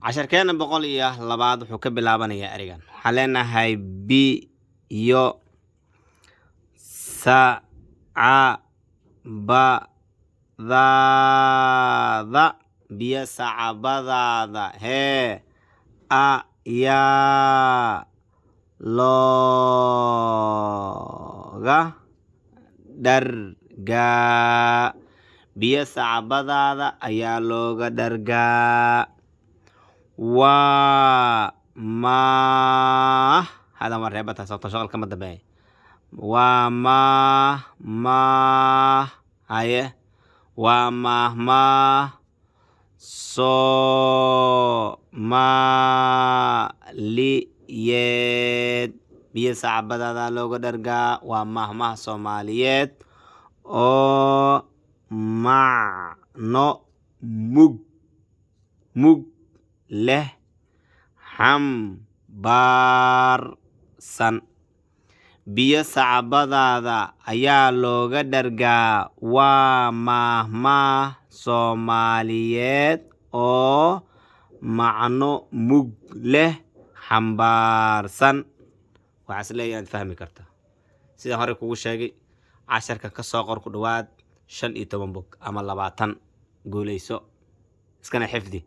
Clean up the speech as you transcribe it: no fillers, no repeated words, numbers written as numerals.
عشر كان بقول إياه لبعض حكب لابن يا أريجان حلنا هاي بي يو سا ع با ذا بيا سا با ذا هي أ يا لوغا درجا بيا سا با ذا أيا لوغا درجا وما هذا مرة بس صوت شغل كم دبي وما هاي وما ما ليت بيس عبد هذا لوجو درجة وما صوماليات أو مع نو مج له هم بار سن biyo sacbadaada ayaa looga dhargaa waa maahmaah Soomaaliyeed oo macno mug leh xambaarsan. waxaa is leeyahay aad fahmi kartaa sida hore kugu sheegay casharka ka soo qor ku dhawaad 15 bog ama 20 guuleyso iskana xifdi